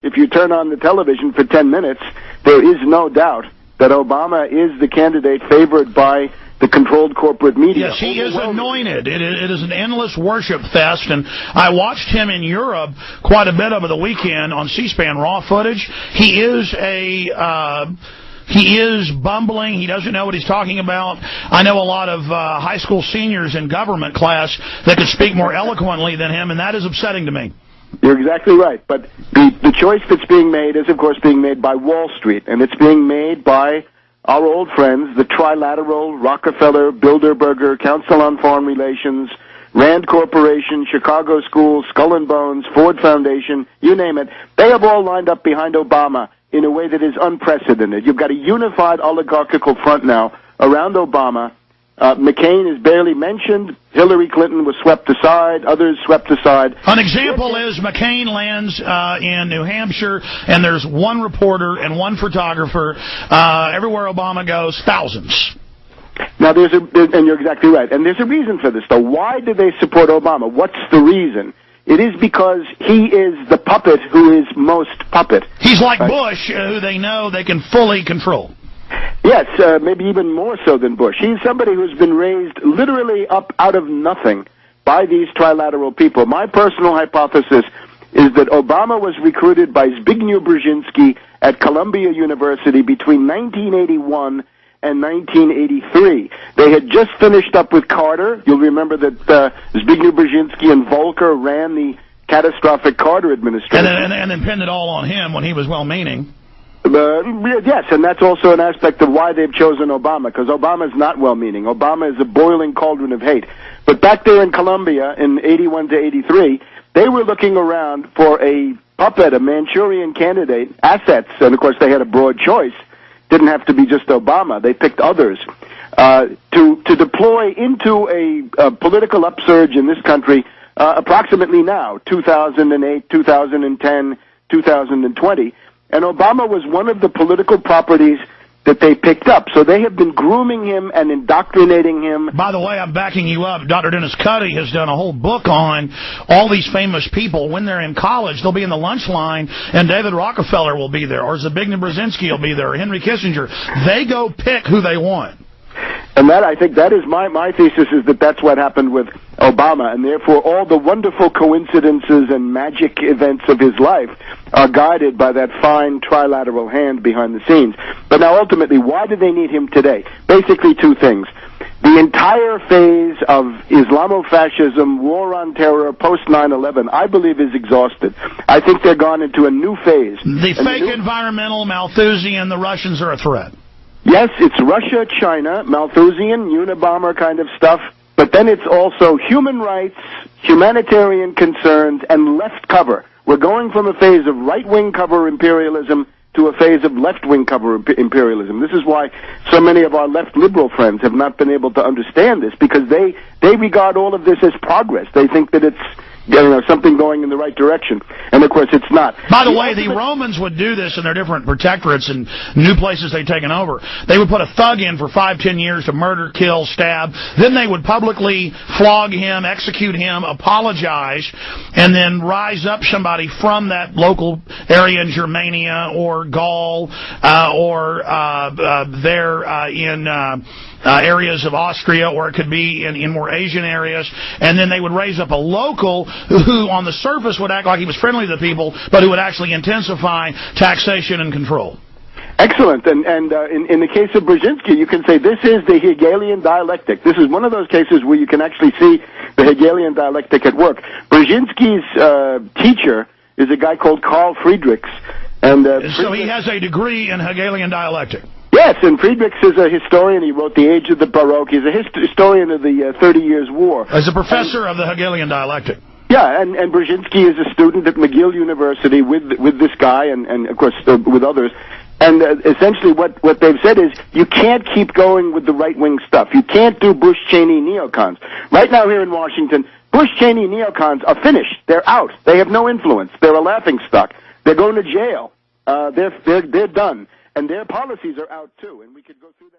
if you turn on the television for 10 minutes, there is no doubt that Obama is the candidate favored by the controlled corporate media. Yes, he is anointed. It is an endless worship fest, and I watched him in Europe quite a bit over the weekend on C-SPAN raw footage. He is bumbling. He doesn't know what he's talking about. I know a lot of high school seniors in government class that could speak more eloquently than him, and that is upsetting to me. You're exactly right. But the choice that's being made is, of course, being made by Wall Street, and it's being made by our old friends, the Trilateral, Rockefeller, Bilderberger, Council on Foreign Relations, Rand Corporation, Chicago Schools, Skull and Bones, Ford Foundation, you name it. They have all lined up behind Obama in a way that is unprecedented. You've got a unified oligarchical front now around Obama. McCain is barely mentioned. Hillary Clinton was swept aside. Others swept aside. An example is McCain lands in New Hampshire, and there's one reporter and one photographer. Everywhere Obama goes, thousands. Now, and you're exactly right. And there's a reason for this, though. Why do they support Obama? What's the reason? It is because he is the puppet who is most puppet. He's like Bush, who they know they can fully control. Yes, maybe even more so than Bush. He's somebody who's been raised literally up out of nothing by these trilateral people. My personal hypothesis is that Obama was recruited by Zbigniew Brzezinski at Columbia University between 1981 and 1983. They had just finished up with Carter. You'll remember that Zbigniew Brzezinski and Volcker ran the catastrophic Carter administration. And then pinned it all on him when he was well-meaning. Yes, and that's also an aspect of why they've chosen Obama, because Obama is not well-meaning. Obama is a boiling cauldron of hate. But back there in Columbia in 81 to 83, they were looking around for a puppet, a Manchurian candidate, assets, and of course they had a broad choice. Didn't have to be just Obama. They picked others to deploy into a political upsurge in this country approximately now, 2008, 2010, 2020. And Obama was one of the political properties that they picked up. So they have been grooming him and indoctrinating him. By the way, I'm backing you up. Dr. Dennis Cuddy has done a whole book on all these famous people. When they're in college, they'll be in the lunch line, and David Rockefeller will be there, or Zbigniew Brzezinski will be there, or Henry Kissinger. They go pick who they want. And that, I think, that is my thesis, is that that's what happened with Obama, and therefore all the wonderful coincidences and magic events of his life are guided by that fine trilateral hand behind the scenes. But now, ultimately, why do they need him today? Basically two things. The entire phase of Islamofascism, war on terror, post 9/11, I believe is exhausted. I think they're gone into a new phase. The fake environmental Malthusian, the Russians are a threat. Yes, it's Russia, China, Malthusian, Unabomber kind of stuff, but then it's also human rights, humanitarian concerns, and left cover. We're going from a phase of right-wing cover imperialism to a phase of left-wing cover imperialism. This is why so many of our left liberal friends have not been able to understand this, because they regard all of this as progress. They think that it's something going in the right direction. And, of course, it's not. By the way, the Romans would do this in their different protectorates and new places they'd taken over. They would put a thug in for 5-10 years to murder, kill, stab. Then they would publicly flog him, execute him, apologize, and then rise up somebody from that local area in Germania or Gaul or there in areas of Austria, or it could be in more Asian areas, and then they would raise up a local who on the surface would act like he was friendly to the people, but who would actually intensify taxation and control. Excellent. And in the case of Brzezinski, you can say this is the Hegelian dialectic. This is one of those cases where you can actually see the Hegelian dialectic at work. Brzezinski's teacher is a guy called Carl Friedrichs. And so he has a degree in Hegelian dialectic. Yes, and Friedrichs is a historian. He wrote The Age of the Baroque. He's a historian of the 30 Years' War. As a professor of the Hegelian dialectic. Yeah, and Brzezinski is a student at McGill University with this guy and of course, with others. And essentially what they've said is you can't keep going with the right-wing stuff. You can't do Bush-Cheney neocons. Right now here in Washington, Bush-Cheney neocons are finished. They're out. They have no influence. They're a laughingstock. They're going to jail. They're done. And their policies are out, too, and we could go through that.